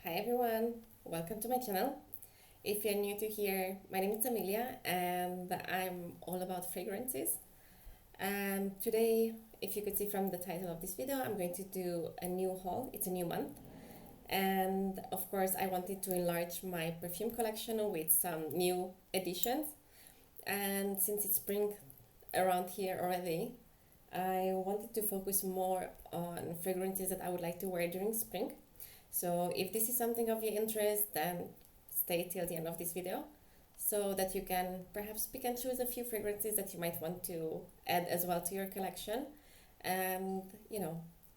Hi everyone, welcome to my channel. If you're new to here, my name is Amelia and I'm all about fragrances. And today, if you could see from the title of this video, I'm going to do a new haul. It's a new month. And of course, I wanted to enlarge my perfume collection with some new additions. And since it's spring around here already, I wanted to focus more on fragrances that I would like to wear during spring. So if this is something of your interest, then stay till the end of this video so that you can perhaps pick and choose a few fragrances that you might want to add as well to your collection and,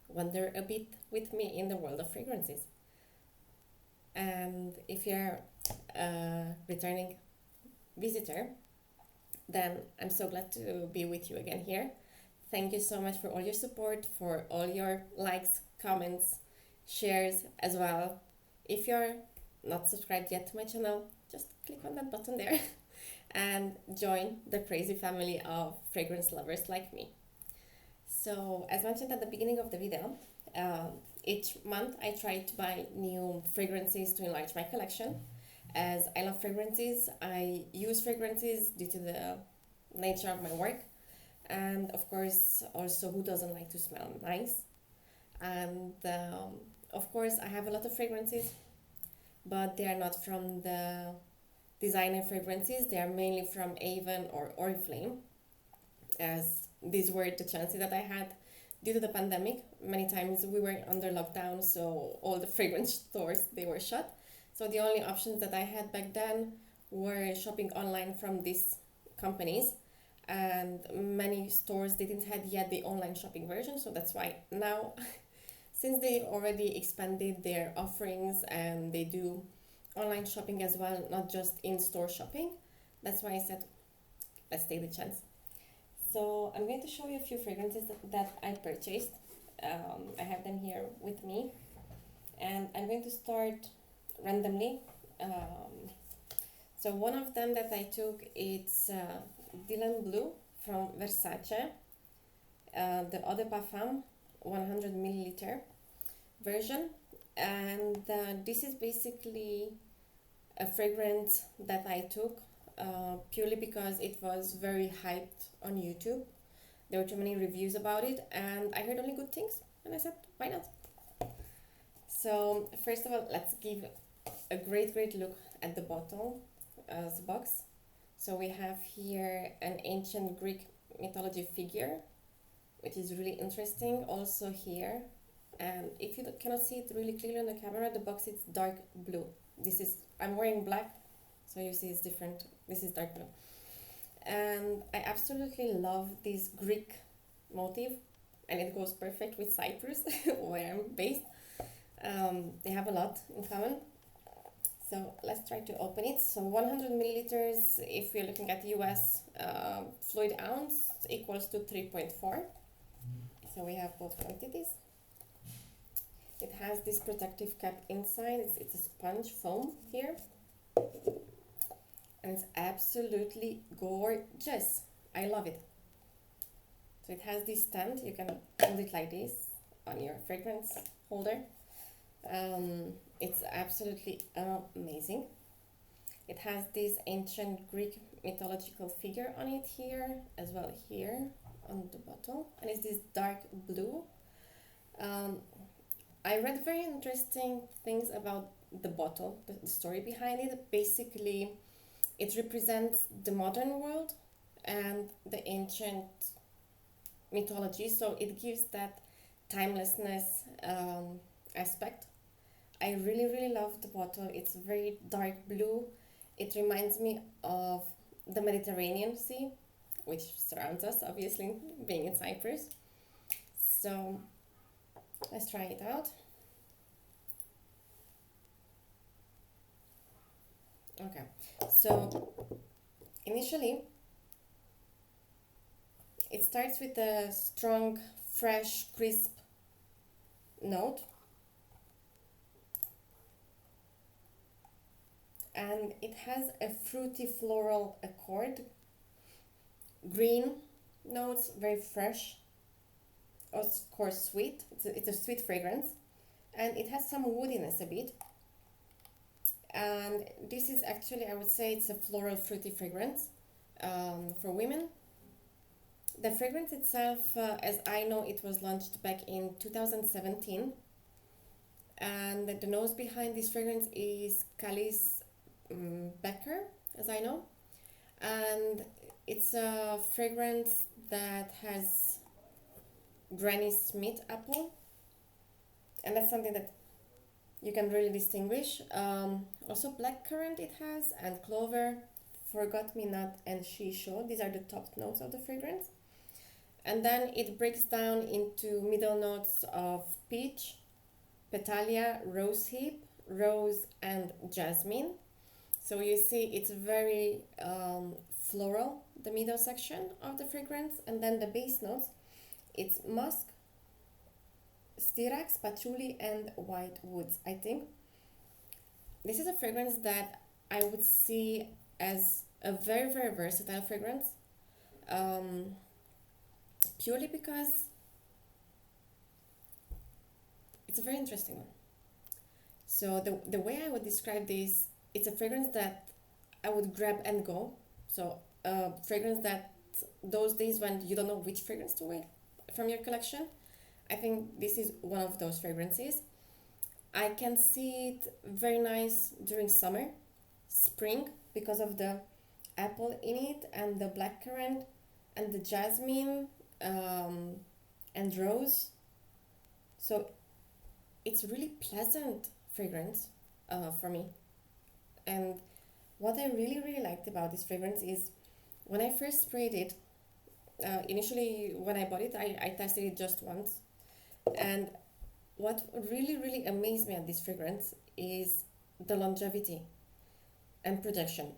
wander a bit with me in the world of fragrances. And if you're a returning visitor, then I'm so glad to be with you again here. Thank you so much for all your support, for all your likes, comments, shares as well. If you're not subscribed yet to my channel, just click on that button there and join the crazy family of fragrance lovers like me. So as mentioned at the beginning of the video, each month I try to buy new fragrances to enlarge my collection. As I love fragrances, I use fragrances due to the nature of my work, and of course also who doesn't like to smell nice. And of course I have a lot of fragrances, but they are not from the designer fragrances. They are mainly from Avon or Oriflame, as these were the chances that I had due to the pandemic. Many times we were under lockdown, so all the fragrance stores, they were shut. So the only options that I had back then were shopping online from these companies, and many stores didn't have yet the online shopping version. So that's why now since they already expanded their offerings and they do online shopping as well, not just in-store shopping, that's why I said let's take the chance. So I'm going to show you a few fragrances that I purchased. I have them here with me, and I'm going to start randomly. So one of them that I took, it's Dylan Blue from Versace, the Eau de Parfum 100 milliliter version. And this is basically a fragrance that I took purely because it was very hyped on YouTube. There were too many reviews about it and I heard only good things, and I said why not. So first of all, let's give a great look at the bottle, the box. So we have here an ancient Greek mythology figure, which is really interesting. Also here, and if you cannot see it really clearly on the camera, the box is dark blue. I'm wearing black, so you see it's different. This is dark blue. And I absolutely love this Greek motif, and it goes perfect with Cyprus, where I'm based. They have a lot in common. So let's try to open it. So 100 milliliters, if we're looking at US fluid ounce, equals to 3.4. So we have both quantities. It has this protective cap inside. It's a sponge foam here. And it's absolutely gorgeous. I love it. So it has this stand. You can hold it like this on your fragrance holder. It's absolutely amazing. It has this ancient Greek mythological figure on it here, as well here on the bottle, and it's this dark blue. I read very interesting things about the bottle, the story behind it. Basically, it represents the modern world and the ancient mythology, so it gives that timelessness aspect. I really love the bottle. It's very dark blue. It reminds me of the Mediterranean Sea, which surrounds us, obviously, being in Cyprus. So let's try it out. Okay, so initially it starts with a strong, fresh, crisp note, and it has a fruity floral accord, green notes, very fresh, of course sweet. It's a sweet fragrance, and it has some woodiness a bit, And this is actually, I would say, it's a floral fruity fragrance for women. The fragrance itself, as I know, it was launched back in 2017, and the nose behind this fragrance is Calice Becker, as I know, and it's a fragrance that has Granny Smith apple, and that's something that you can really distinguish. Also, blackcurrant it has, and clover, forgot me not, and shisho. These are the top notes of the fragrance. And then it breaks down into middle notes of peach, Petalia, rosehip, rose, and jasmine. So you see it's very floral, the middle section of the fragrance. And then the base notes, it's musk, styrax, patchouli, and white woods, I think. This is a fragrance that I would see as a very, very versatile fragrance. Purely because it's a very interesting one. So the way I would describe this, it's a fragrance that I would grab and go. So a fragrance that those days when you don't know which fragrance to wear from your collection, I think this is one of those fragrances. I can see it very nice during summer, spring, because of the apple in it and the blackcurrant and the jasmine and rose. So it's really pleasant fragrance for me. And what I really, really liked about this fragrance is when I first sprayed it, initially when I bought it, I tested it just once. And what really, really amazed me at this fragrance is the longevity and projection.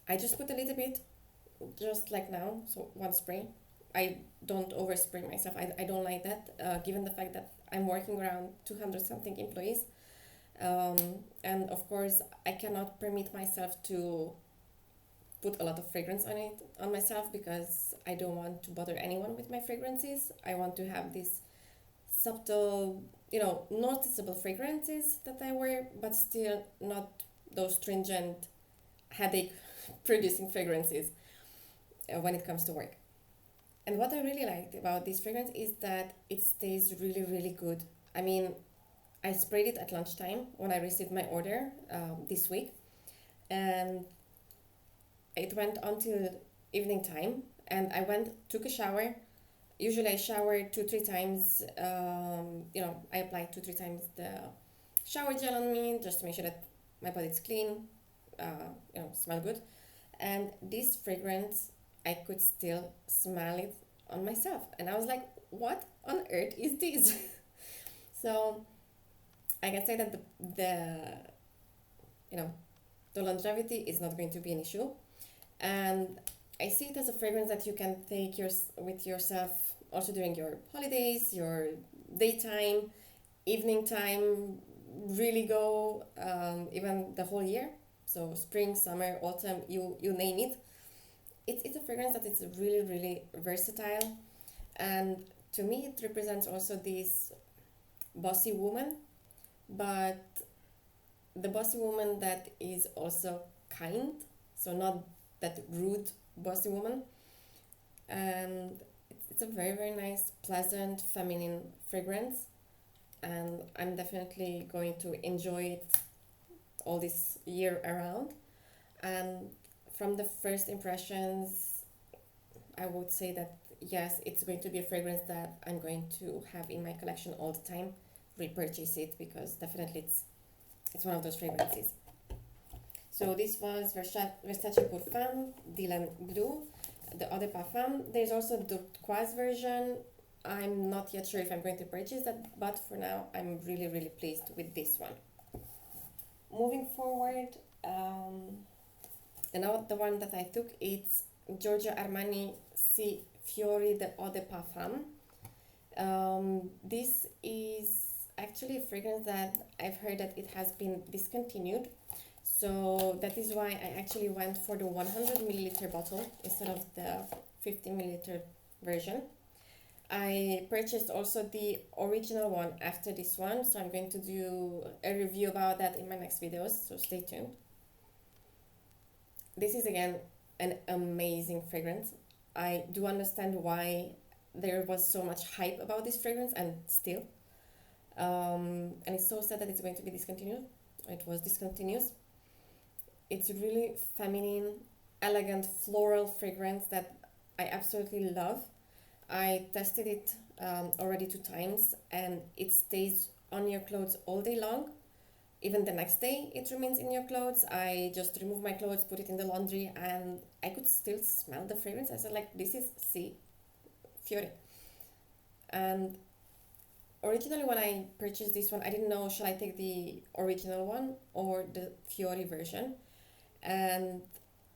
I just put a little bit, just like now, so one spray. I don't overspray myself. I don't like that, given the fact that I'm working around 200 something employees. And of course, I cannot permit myself to put a lot of fragrance on myself, because I don't want to bother anyone with my fragrances. I want to have this subtle, noticeable fragrances that I wear, but still not those stringent headache producing fragrances when it comes to work. And what I really liked about this fragrance is that it stays really, really good. I mean, I sprayed it at lunchtime when I received my order this week, and it went until evening time, and I took a shower. Usually I shower 2-3 times, I apply 2-3 times the shower gel on me just to make sure that my body is clean, smell good. And this fragrance, I could still smell it on myself. And I was like, what on earth is this? So I can say that the longevity is not going to be an issue. And I see it as a fragrance that you can take with yourself also during your holidays, your daytime, evening time, really go even the whole year. So spring, summer, autumn, you name it. It's a fragrance that is really, really versatile. And to me, it represents also this bossy woman, but the bossy woman that is also kind, so not that rude bossy woman. And it's a very, very nice, pleasant, feminine fragrance, and I'm definitely going to enjoy it all this year around. And from the first impressions, I would say that yes, it's going to be a fragrance that I'm going to have in my collection all the time, repurchase it, because definitely it's one of those fragrances. So this was Versace pour Femme, Dylan Blue, the Eau de Parfum. There's also the turquoise version. I'm not yet sure if I'm going to purchase that, but for now, I'm really, really pleased with this one. Moving forward, and now the one that I took, it's Giorgio Armani Si Fiori, the Eau de Parfum. This is actually a fragrance that I've heard that it has been discontinued. So that is why I actually went for the 100 milliliter bottle instead of the 50 milliliter version. I purchased also the original one after this one, so I'm going to do a review about that in my next videos, so stay tuned. This is again an amazing fragrance. I do understand why there was so much hype about this fragrance, and still. And it's so sad that it's going to be discontinued. It was discontinued. It's really feminine, elegant, floral fragrance that I absolutely love. I tested it already 2 times, and it stays on your clothes all day long. Even the next day it remains in your clothes. I just remove my clothes, put it in the laundry, and I could still smell the fragrance. I said, like, this is Si Fiori. And originally when I purchased this one, I didn't know, should I take the original one or the Fiori version? And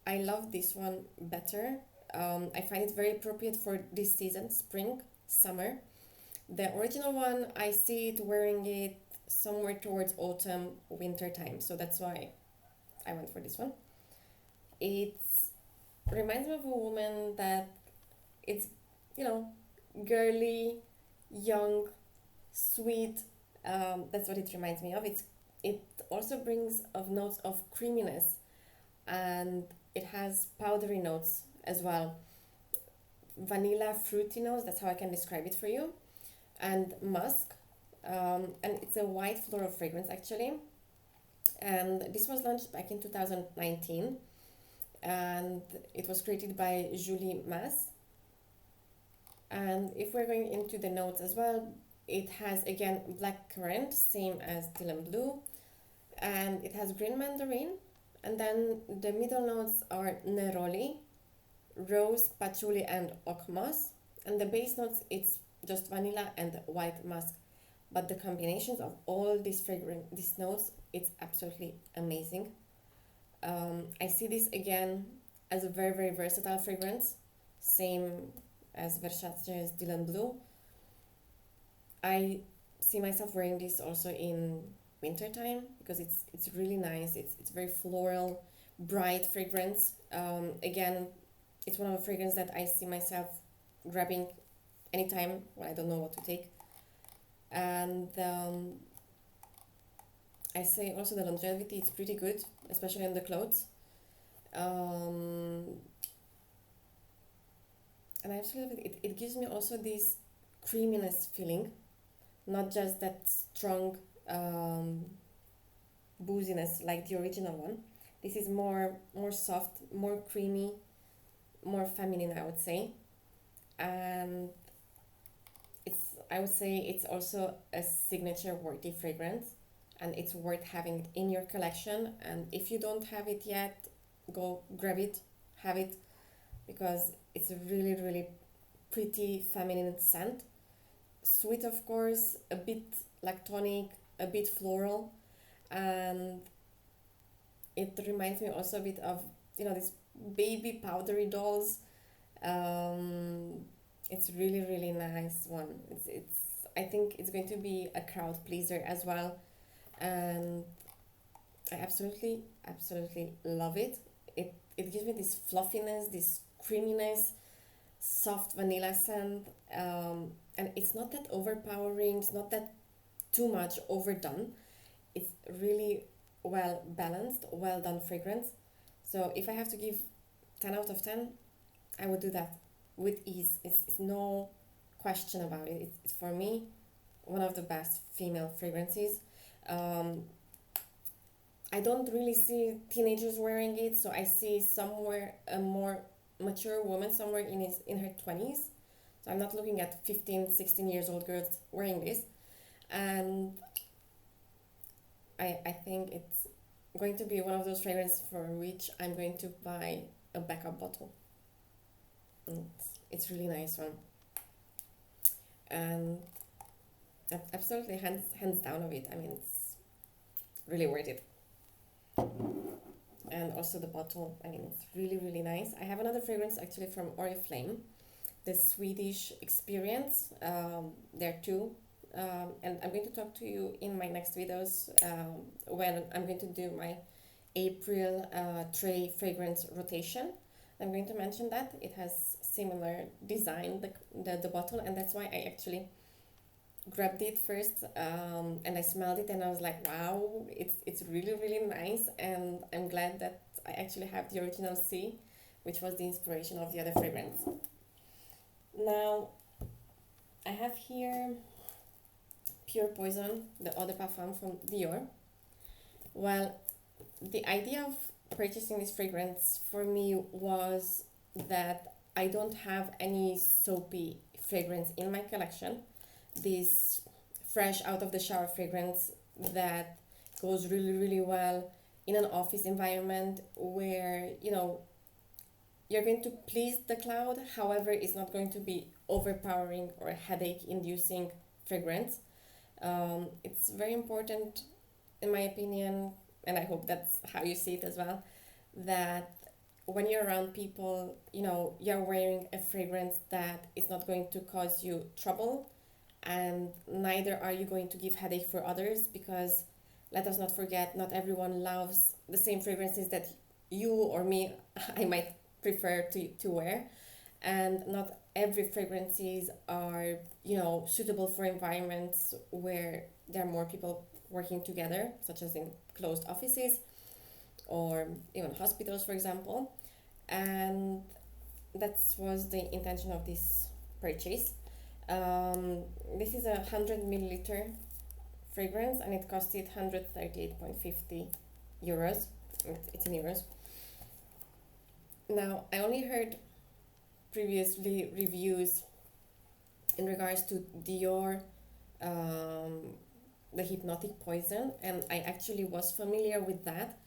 I love this one better. I find it very appropriate for this season, spring, summer. The original one, I see it wearing it somewhere towards autumn, winter time. So that's why I went for this one. It reminds me of a woman that it's, you know, girly, young, sweet. That's what it reminds me of. It also brings of notes of creaminess, and it has powdery notes as well. Vanilla, fruity notes, that's how I can describe it for you. And musk. And it's a white floral fragrance actually. And this was launched back in 2019. And it was created by Julie Mas. And if we're going into the notes as well, it has again black currant, same as Dylan Blue. And it has green mandarin. And then the middle notes are neroli, rose, patchouli, and oak moss. And the base notes, it's just vanilla and white musk. But the combinations of all these notes, it's absolutely amazing. I see this again as a very, very versatile fragrance, same as Versace's Dylan Blue. I see myself wearing this also in winter time because it's really nice. It's very floral, bright fragrance. Again, it's one of the fragrances that I see myself grabbing anytime when I don't know what to take. And I say also the longevity, it's pretty good, especially on the clothes. And I absolutely love it. It gives me also this creaminess feeling, not just that strong booziness like the original one. This is more soft, more creamy, more feminine, I would say. And I would say it's also a signature worthy fragrance, and it's worth having it in your collection. And if you don't have it yet, go grab it, have it, because it's a really, really pretty feminine scent. Sweet, of course, a bit lactonic, a bit floral, and it reminds me also a bit of, these baby powdery dolls. It's really, really nice one. I think it's going to be a crowd pleaser as well, and I absolutely love it. It gives me this fluffiness, this creaminess, soft vanilla scent, and it's not that overpowering. It's not that too much overdone. It's really well balanced, well done fragrance. So if I have to give 10 out of 10, I would do that with ease. It's no question about it. It's for me one of the best female fragrances. I don't really see teenagers wearing it, so I see somewhere a more mature woman, somewhere in her 20s. So I'm not looking at 15, 16 years old girls wearing this. And I think it's going to be one of those fragrances for which I'm going to buy a backup bottle. It's really nice one. And absolutely hands down of it. I mean, it's really worth it. And also the bottle, I mean, it's really, really nice. I have another fragrance actually from Oriflame, the Swedish Experience. There too. And I'm going to talk to you in my next videos when I'm going to do my April tray fragrance rotation. I'm going to mention that it has similar design, the bottle, and that's why I actually grabbed it first, and I smelled it and I was like, wow, it's really really nice, and I'm glad that I actually have the original C, which was the inspiration of the other fragrance. Now I have here Pure Poison, the Eau de Parfum from Dior. Well, the idea of purchasing this fragrance for me was that I don't have any soapy fragrance in my collection. This fresh out of the shower fragrance that goes really really well in an office environment where you're going to please the cloud, however it's not going to be overpowering or headache inducing fragrance. It's very important in my opinion, and I hope that's how you see it as well, that when you're around people, you're wearing a fragrance that is not going to cause you trouble, and neither are you going to give headache for others, because let us not forget, not everyone loves the same fragrances that you or me I might prefer to wear, and not every fragrances are suitable for environments where there are more people working together, such as in closed offices or even hospitals, for example. And that was the intention of this purchase. This is a 100 milliliter fragrance and it costed 138.50 euros. It's in euros. Now, I only heard previously reviews in regards to Dior, the Hypnotic Poison, and I actually was familiar with that.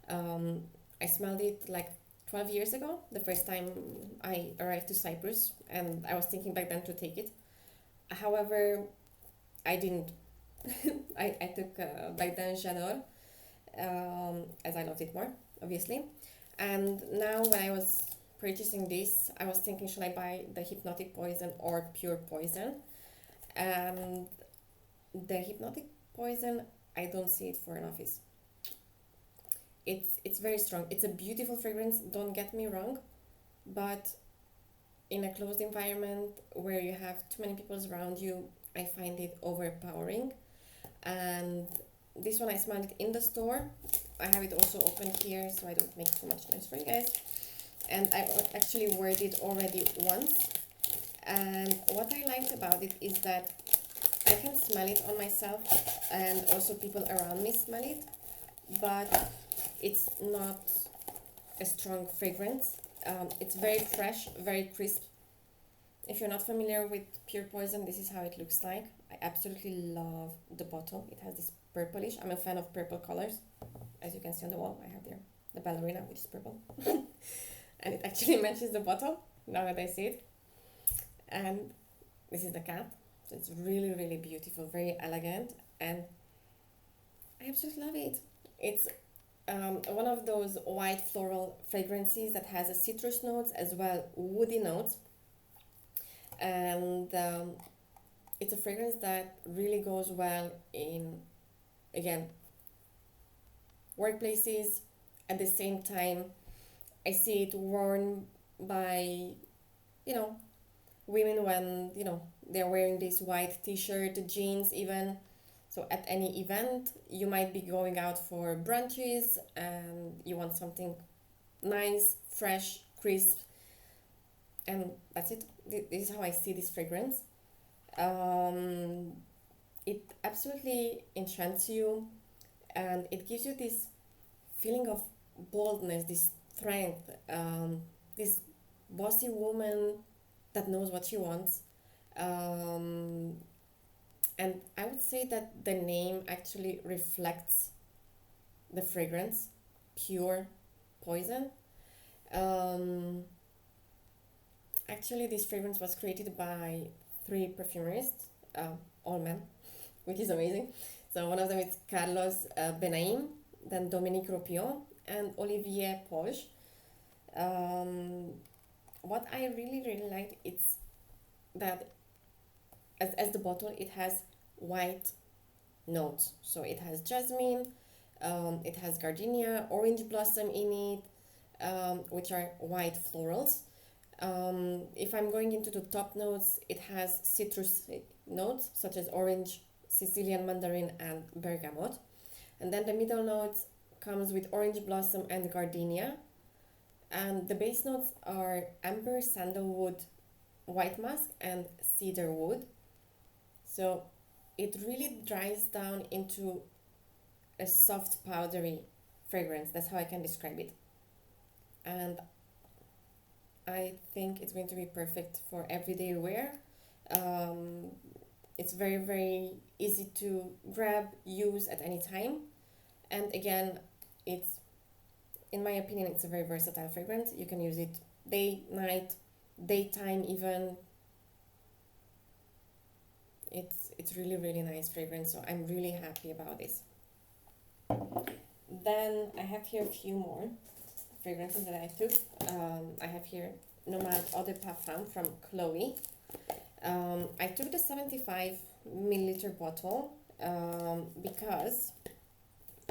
I smelled it like 12 years ago, the first time I arrived to Cyprus, and I was thinking back then to take it. However, I didn't. I took back then J'adore, as I loved it more, obviously. And now when I was purchasing this, I was thinking, should I buy the Hypnotic Poison or Pure Poison? And the Hypnotic Poison, I don't see it for an office. It's very strong. It's a beautiful fragrance, don't get me wrong, but in a closed environment where you have too many people around you, I find it overpowering. And this one I smelled it in the store. I have it also open here so I don't make too much noise for you guys. And I actually wore it already once. And what I liked about it is that I can smell it on myself and also people around me smell it, but it's not a strong fragrance. It's very fresh, very crisp. If you're not familiar with Pure Poison, this is how it looks like. I absolutely love the bottle. It has this purplish. I'm a fan of purple colors. As you can see on the wall, I have there the ballerina, which is purple. And it actually matches the bottle, now that I see it. And this is the cap. So it's really, really beautiful, very elegant. And I absolutely love it. It's one of those white floral fragrances that has a citrus notes as well, woody notes. And it's a fragrance that really goes well in, again, workplaces. At the same time, I see it worn by, women when, they're wearing this white t-shirt, jeans even. So at any event, you might be going out for brunches and you want something nice, fresh, crisp. And that's it. This is how I see this fragrance. It absolutely enchants you, and it gives you this feeling of boldness, this strength, this bossy woman that knows what she wants. And I would say that the name actually reflects the fragrance, Pure Poison. Actually, this fragrance was created by 3 perfumerists, all men, which is amazing. So one of them is Carlos Benaim, then Dominique Ropillon, and Olivier Poge. What I really, really liked is that as the bottle, it has white notes. So it has jasmine, it has gardenia, orange blossom in it, which are white florals. If I'm going into the top notes, it has citrus notes such as orange, Sicilian mandarin, and bergamot. And then the middle notes comes with orange blossom and gardenia. And the base notes are amber, sandalwood, white musk, and cedar wood. So it really dries down into a soft powdery fragrance. That's how I can describe it. And I think it's going to be perfect for everyday wear. It's very, very easy to grab, use at any time. And again, it's, in my opinion, it's a very versatile fragrance. You can use it day, night, daytime even. It's really, really nice fragrance, so I'm really happy about this. Then I have here a few more fragrances that I took. I have here Nomade Eau de Parfum from Chloe. I took the 75 milliliter bottle because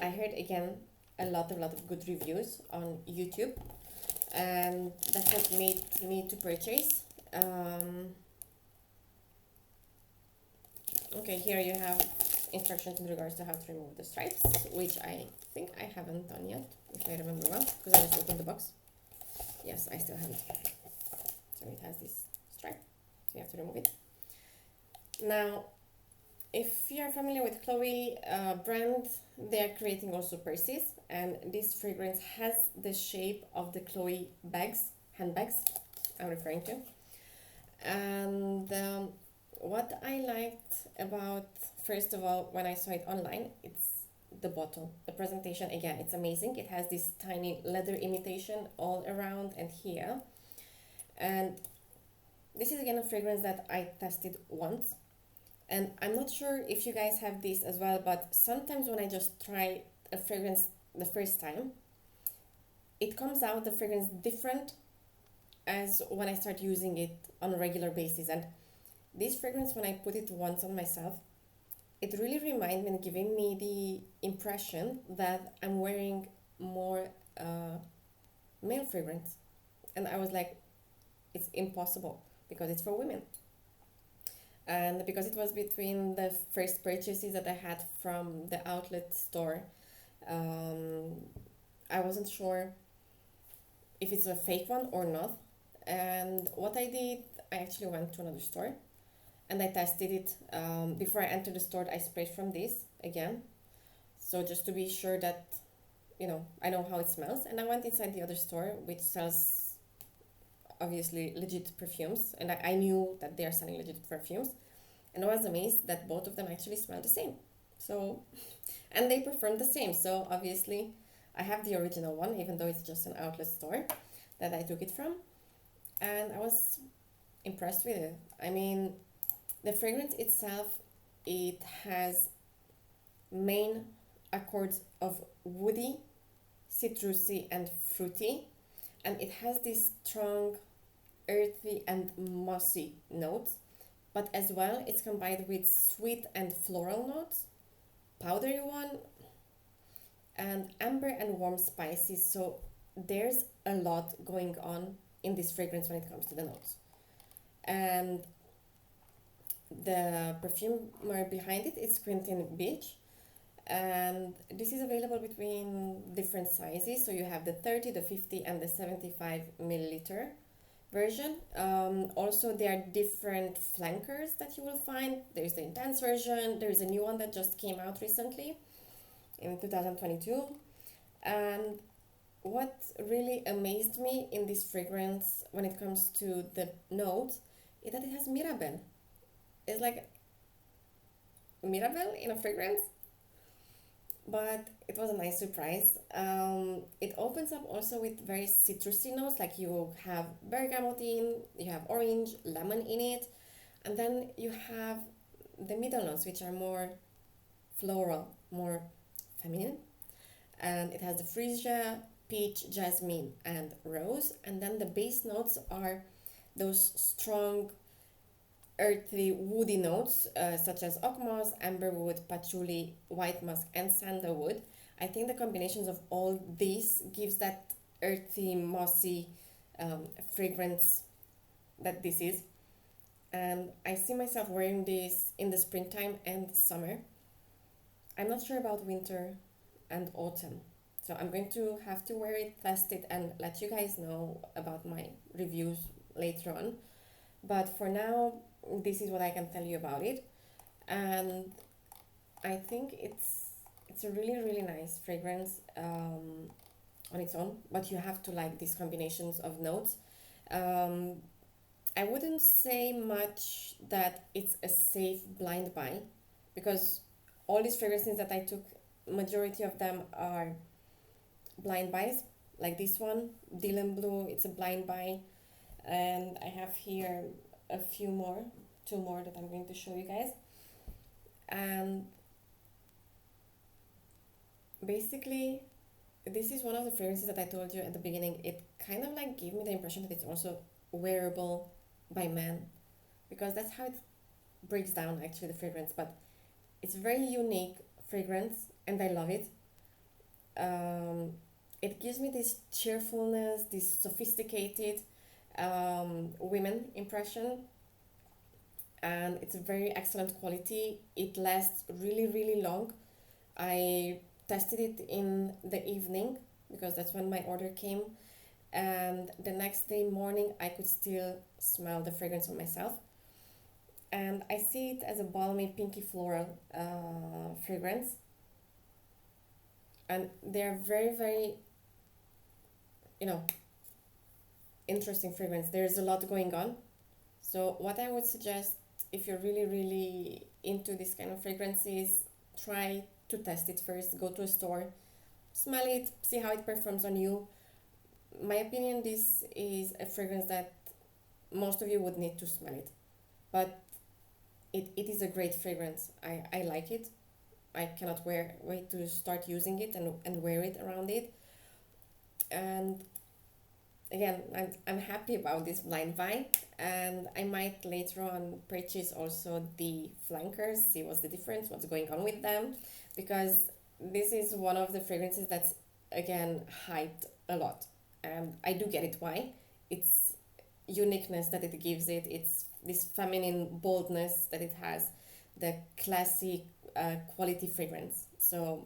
I heard again a lot of good reviews on YouTube, and that's what made me to purchase. Okay, here you have instructions in regards to how to remove the stripes, which I think I haven't done yet, if I remember well, because I just opened the box. Yes, I still have it. So it has this stripe, so you have to remove it. Now, if you're familiar with Chloe brand, they're creating also purses, and this fragrance has the shape of the Chloe bags, handbags I'm referring to. And what I liked about, first of all, when I saw it online, it's the bottle. The presentation, again, it's amazing. It has this tiny leather imitation all around and here. And this is again a fragrance that I tested once. And I'm not sure if you guys have this as well, but sometimes when I just try a fragrance the first time, it comes out the fragrance different as when I start using it on a regular basis. And this fragrance, when I put it once on myself, it really reminded me and giving me the impression that I'm wearing more male fragrance. And I was like, it's impossible because it's for women. And because it was between the first purchases that I had from the outlet store, I wasn't sure if it's a fake one or not. And what I did, I actually went to another store and I tested it. Before I entered the store, I sprayed from this again. So just to be sure that, you know, I know how it smells. And I went inside the other store, which sells obviously legit perfumes, and I knew that they are selling legit perfumes, and I was amazed that both of them actually smell the same. So, and they perform the same. So obviously I have the original one, even though it's just an outlet store that I took it from, and I was impressed with it. I mean, the fragrance itself, it has main accords of woody, citrusy, and fruity, and it has this strong earthy and mossy notes, but as well it's combined with sweet and floral notes, powdery one, and amber and warm spices. So there's a lot going on in this fragrance when it comes to the notes. And the perfumer behind it is Quentin Beach, and this is available between different sizes. So you have the 30, the 50, and the 75 milliliter version. Also, there are different flankers that you will find. There's the intense version. There's a new one that just came out recently in 2022. And what really amazed me in this fragrance when it comes to the notes is that it has Mirabelle. It's like Mirabelle in a fragrance, but it was a nice surprise. It opens up also with very citrusy notes, like you have bergamot in, you have orange, lemon in it, and then you have the middle notes, which are more floral, more feminine, and it has the freesia, peach, jasmine, and rose, and then the base notes are those strong earthy woody notes such as oak moss, amberwood, patchouli, white musk, and sandalwood. I think the combinations of all these gives that earthy, mossy fragrance that this is. And I see myself wearing this in the springtime and summer. I'm not sure about winter and autumn. So I'm going to have to wear it, test it, and let you guys know about my reviews later on. But for now, this is what I can tell you about it. And I think it's a really, really nice fragrance on its own, but you have to like these combinations of notes. Um, I wouldn't say much that it's a safe blind buy, because all these fragrances that I took, majority of them are blind buys. Like this one, Dylan Blue, it's a blind buy. And I have here a few more, two more that I'm going to show you guys. And basically, this is one of the fragrances that I told you at the beginning. It kind of like gave me the impression that it's also wearable by men, because that's how it breaks down actually, the fragrance. But it's a very unique fragrance and I love it. It gives me this cheerfulness, this sophisticated women impression, and it's a very excellent quality. It lasts really, really long. I tested it in the evening because that's when my order came, and the next day morning I could still smell the fragrance on myself. And I see it as a balmy pinky floral fragrance, and they're very, very, you know, interesting fragrance. There's a lot going on. So what I would suggest, if you're really, really into this kind of fragrances, try to test it first. Go to a store, smell it, see how it performs on you. My opinion, this is a fragrance that most of you would need to smell it, but it is a great fragrance. I like it. I cannot wait to start using it and wear it around it. And again, I'm happy about this blind buy, and I might later on purchase also the flankers, see what's the difference, what's going on with them, because this is one of the fragrances that's again hyped a lot, and I do get it why. It's uniqueness that it gives it, it's this feminine boldness that it has, the classy quality fragrance. So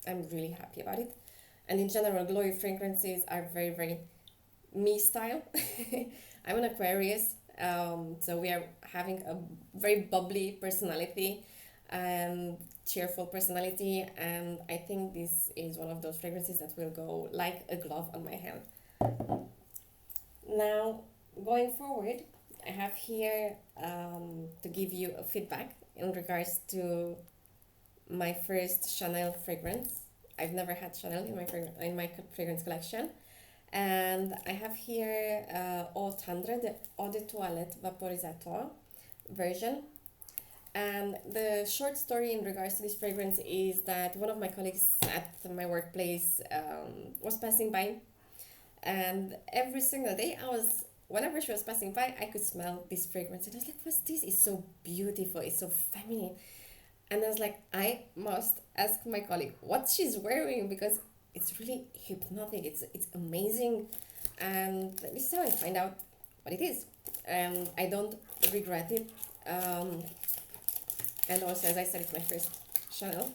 I'm really happy about it. And in general, glowy fragrances are very, very me style. I'm an Aquarius, so we are having a very bubbly personality and cheerful personality, and I think this is one of those fragrances that will go like a glove on my hand. Now, going forward, I have here to give you a feedback in regards to my first Chanel fragrance. I've never had Chanel in my fragrance collection. And I have here Eau Tandre, the Eau de Toilette Vaporisateur version. And the short story in regards to this fragrance is that one of my colleagues at my workplace was passing by, and every single day whenever she was passing by, I could smell this fragrance. And I was like, what's this? It's so beautiful, it's so feminine. And I was like, I must ask my colleague what she's wearing, because it's really hypnotic, it's amazing. And this is how I find out what it is. And I don't regret it. And also, as I said, it's my first Chanel.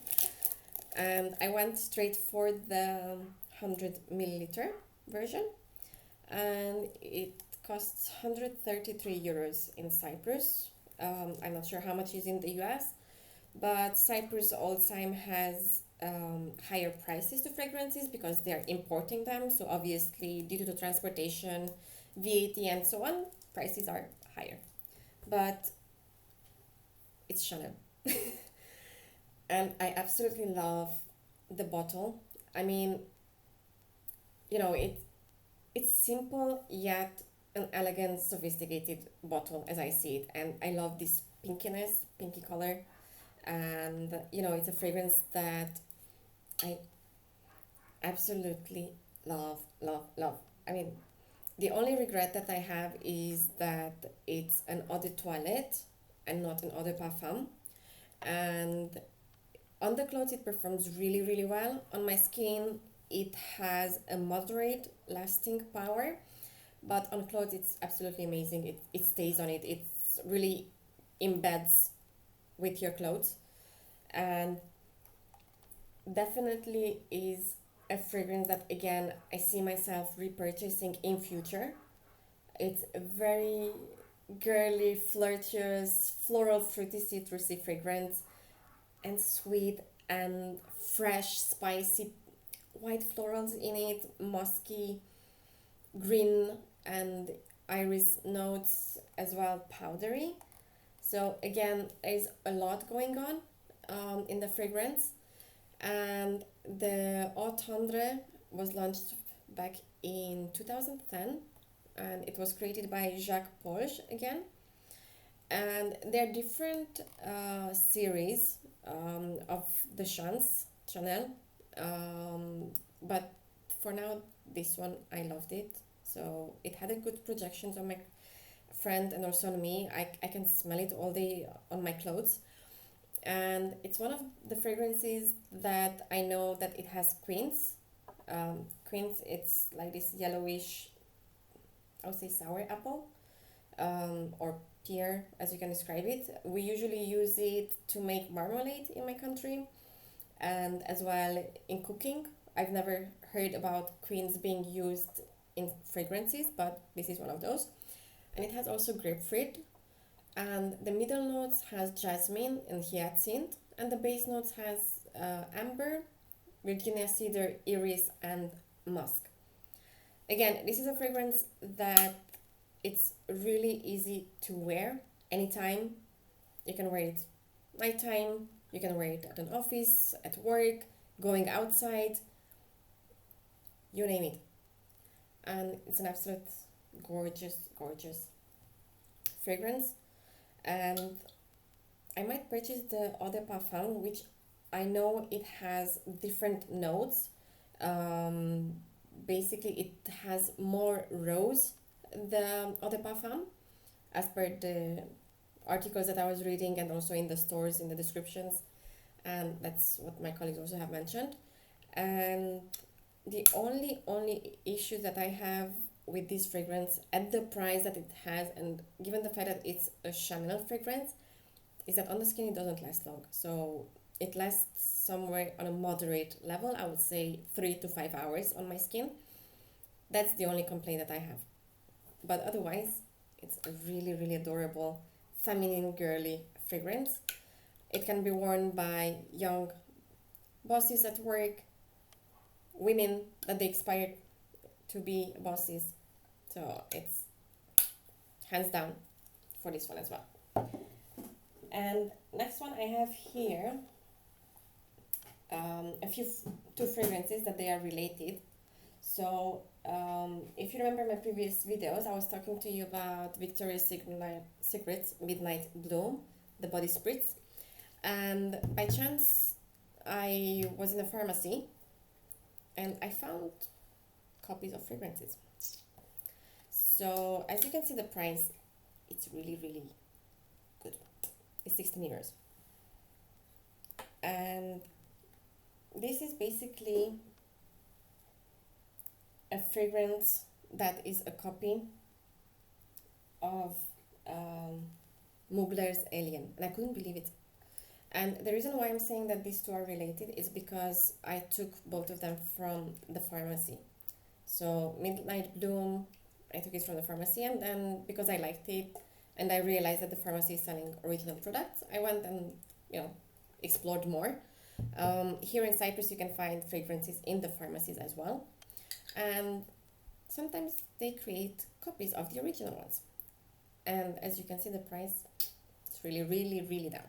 And I went straight for the 100 milliliter version. And it costs 133 euros in Cyprus. I'm not sure how much is in the US, but Cyprus all the time has higher prices to fragrances because they are importing them. So obviously, due to the transportation, VAT and so on, prices are higher. But it's Chanel. And I absolutely love the bottle. I mean, it's simple yet an elegant, sophisticated bottle as I see it. And I love this pinky color. And, it's a fragrance that I absolutely love, love, love. I mean, the only regret that I have is that it's an eau de toilette and not an eau de parfum. And on the clothes, it performs really, really well. On my skin, it has a moderate lasting power, but on clothes it's absolutely amazing. It stays on it. It's really embeds with your clothes, and definitely is a fragrance that again I see myself repurchasing in future. It's a very girly, flirtatious, floral, fruity, citrusy fragrance, and sweet and fresh, spicy, white florals in it, musky, green, and iris notes as well, powdery. So again, there's a lot going on in the fragrance, and the Eau Tandre was launched back in 2010, and it was created by Jacques Polge again. And there are different series of the Chanel, but for now this one I loved it. So it had a good projections on my friend and also on me. I can smell it all day on my clothes, and it's one of the fragrances that I know that it has quince. Quince, it's like this yellowish, I would say sour apple, or pear, as you can describe it. We usually use it to make marmalade in my country, and as well in cooking. I've never heard about quince being used in fragrances, but this is one of those. And it has also grapefruit, and the middle notes has jasmine and hyacinth, and the base notes has amber, Virginia cedar, iris, and musk. Again, this is a fragrance that it's really easy to wear anytime. You can wear it nighttime, you can wear it at an office, at work, going outside, you name it. And it's an absolute gorgeous, gorgeous fragrance. And I might purchase the Eau de Parfum, which I know it has different notes. Basically, it has more rose, the Eau de Parfum, as per the articles that I was reading and also in the stores, in the descriptions. And that's what my colleagues also have mentioned. And the only issue that I have with this fragrance at the price that it has, and given the fact that it's a Chanel fragrance, is that on the skin it doesn't last long. So it lasts somewhere on a moderate level, I would say 3 to 5 hours on my skin. That's the only complaint that I have. But otherwise, it's a really, really adorable, feminine, girly fragrance. It can be worn by young bosses at work, women that they aspire to be bosses. So it's hands down for this one as well. And next one I have here two fragrances that they are related. So if you remember my previous videos, I was talking to you about Victoria's Secret's Midnight Bloom, the body spritz. And by chance, I was in a pharmacy and I found copies of fragrances. So as you can see, the price, it's really, really good. It's 16 euros. And this is basically a fragrance that is a copy of Mugler's Alien, and I couldn't believe it. And the reason why I'm saying that these two are related is because I took both of them from the pharmacy. So Midnight Bloom, I took it from the pharmacy, and then because I liked it and I realized that the pharmacy is selling original products, I went and explored more. Here in Cyprus you can find fragrances in the pharmacies as well, and sometimes they create copies of the original ones. And as you can see, the price, it's really, really, really down.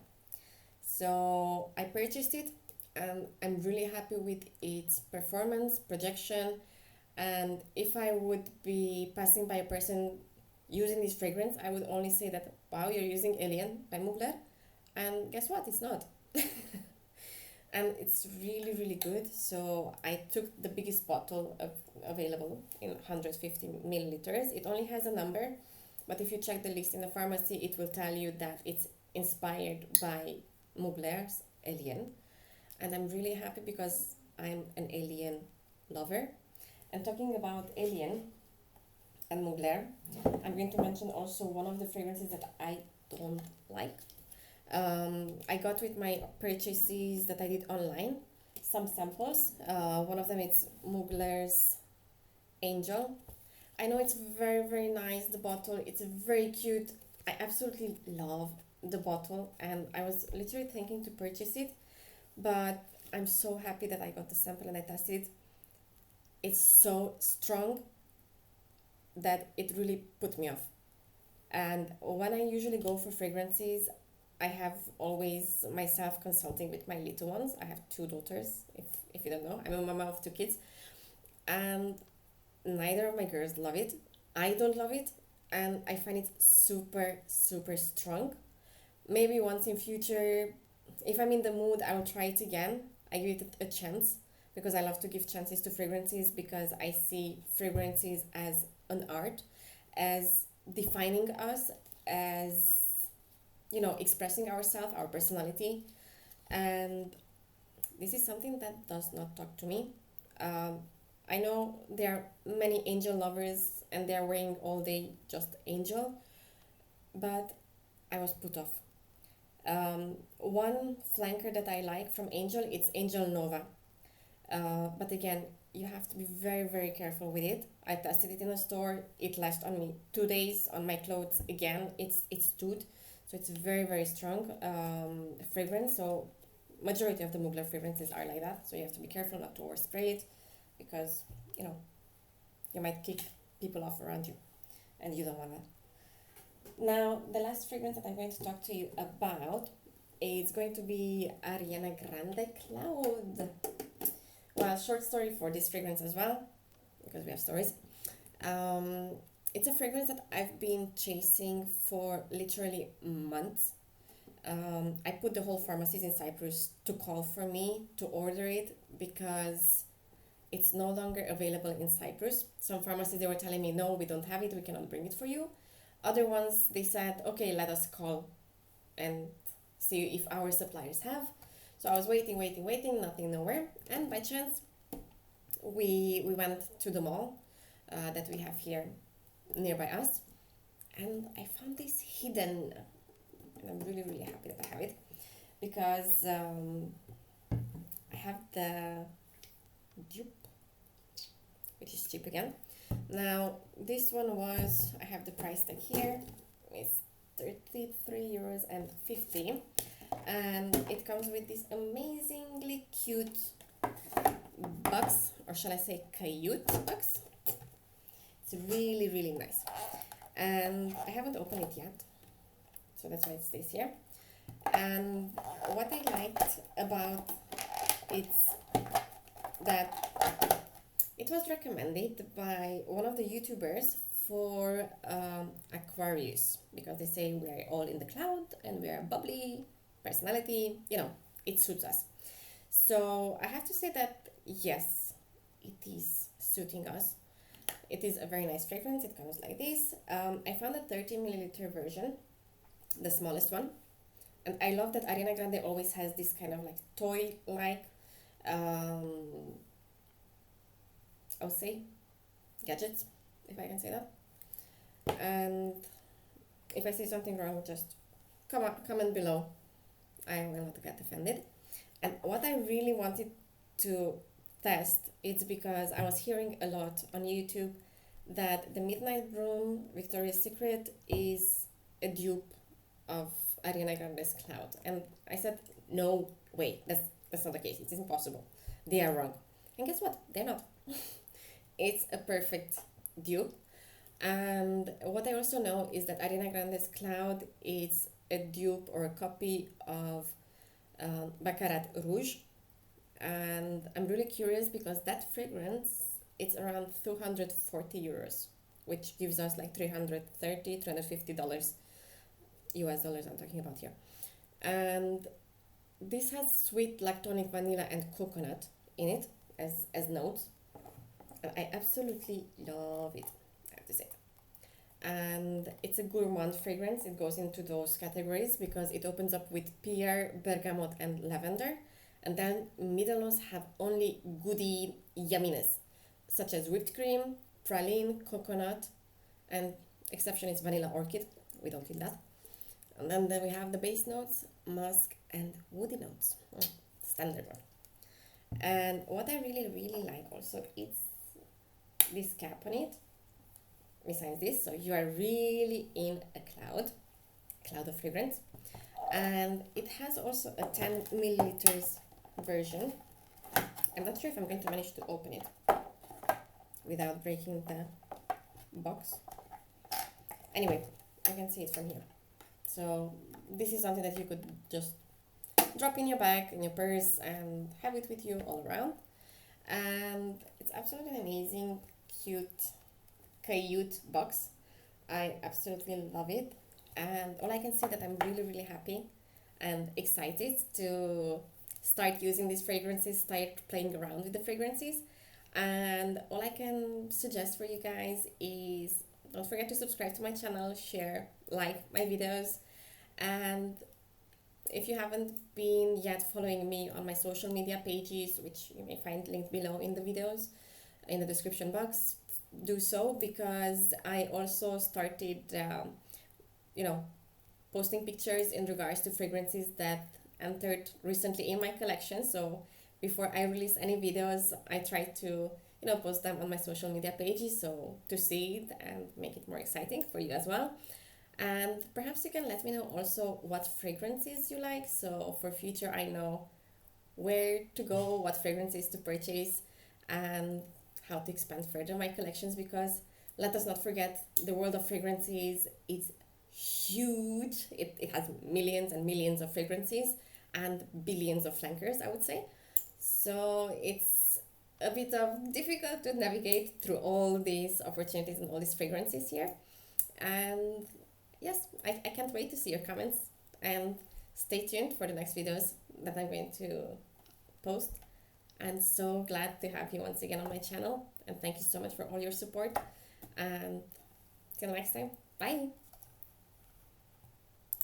So I purchased it and I'm really happy with its performance, projection. And if I would be passing by a person using this fragrance, I would only say that, wow, you're using Alien by Mugler. And guess what? It's not. And it's really, really good. So I took the biggest bottle available in 150 milliliters. It only has a number, but if you check the list in the pharmacy, it will tell you that it's inspired by Mugler's Alien. And I'm really happy because I'm an Alien lover. And talking about Alien, and Mugler. I'm going to mention also one of the fragrances that I don't like. I got with my purchases that I did online some samples. One of them is Mugler's Angel. I know it's very, very nice, the bottle. It's very cute. I absolutely love the bottle, and I was literally thinking to purchase it, but I'm so happy that I got the sample and I tested it. It's so strong that it really put me off. And when I usually go for fragrances, I have always myself consulting with my little ones. I have two daughters, if you don't know. I'm a mama of two kids. And neither of my girls love it. I don't love it. And I find it super, super strong. Maybe once in future, if I'm in the mood, I will try it again. I give it a chance because I love to give chances to fragrances because I see fragrances as an art, as defining us, as expressing ourselves, our personality, and this is something that does not talk to me. I know there are many angel lovers and they're wearing all day just angel, but I was put off. One flanker that I like from Angel, it's Angel Nova. But again, you have to be very, very careful with it. I tested it in a store. It lasted on me 2 days on my clothes. Again, it's stood. So it's very, very strong fragrance. So majority of the Mugler fragrances are like that. So you have to be careful not to overspray it because, you might kick people off around you and you don't want that. Now, the last fragrance that I'm going to talk to you about is going to be Ariana Grande Cloud. Well, short story for this fragrance as well, because we have stories. It's a fragrance that I've been chasing for literally months. I put the whole pharmacies in Cyprus to call for me to order it because it's no longer available in Cyprus. Some pharmacies, they were telling me, no, we don't have it, we cannot bring it for you. Other ones, they said, okay, let us call and see if our suppliers have. So I was waiting, nothing, nowhere. And by chance, we went to the mall that we have here nearby us. And I found this hidden, and I'm really, really happy that I have it. Because I have the dupe, which is cheap again. Now, this one was, I have the price tag here, it's €33.50, and it comes with this amazingly cute box, or shall I say cute box. It's really, really nice, and I haven't opened it yet, so that's why it stays here. And what I liked about it's that it was recommended by one of the YouTubers for Aquarius, because they say we are all in the cloud and we are bubbly personality, it suits us. So I have to say that yes, it is suiting us. It is a very nice fragrance. It comes like this. I found a 30 milliliter version, the smallest one, and I love that Ariana Grande always has this kind of like toy like I'll say gadgets, if I can say that. And if I say something wrong, just comment below. I will not get offended. And what I really wanted to test, it's because I was hearing a lot on YouTube that the Midnight Room Victoria's Secret is a dupe of Ariana Grande's Cloud. And I said, no way, that's not the case. It's impossible. They are wrong. And guess what? They're not. It's a perfect dupe. And what I also know is that Ariana Grande's Cloud is a dupe or a copy of Baccarat Rouge. And I'm really curious because that fragrance, it's around €240, which gives us like $350 US dollars I'm talking about here. And this has sweet lactonic vanilla and coconut in it as notes. And I absolutely love it, I have to say. And it's a gourmand fragrance. It goes into those categories because it opens up with pear, bergamot, and lavender. And then middle notes have only goody yumminess, such as whipped cream, praline, coconut, and exception is vanilla orchid. We don't need that. And then we have the base notes, musk, and woody notes. Standard one. And what I really, really like also is this cap on it. Besides this, so you are really in a cloud of fragrance. And it has also a 10 milliliters version. I'm not sure if I'm going to manage to open it without breaking the box. Anyway, you can see it from here. So this is something that you could just drop in your bag, in your purse, and have it with you all around. And it's absolutely amazing, cute box. I absolutely love it. And all I can say that I'm really, really happy and excited to start using these fragrances, start playing around with the fragrances. And all I can suggest for you guys is don't forget to subscribe to my channel, share, like my videos. And if you haven't been yet following me on my social media pages, which you may find linked below in the videos, in the description box, do so, because I also started, posting pictures in regards to fragrances that entered recently in my collection. So before I release any videos, I try to, post them on my social media pages, so to see it and make it more exciting for you as well. And perhaps you can let me know also what fragrances you like, so for future I know where to go, what fragrances to purchase, and how to expand further my collections, because let us not forget, the world of fragrances is huge. It has millions and millions of fragrances and billions of flankers, I would say. So it's a bit of difficult to navigate through all these opportunities and all these fragrances here. And yes, I can't wait to see your comments, and stay tuned for the next videos that I'm going to post. And so glad to have you once again on my channel, and thank you so much for all your support, and till next time, bye.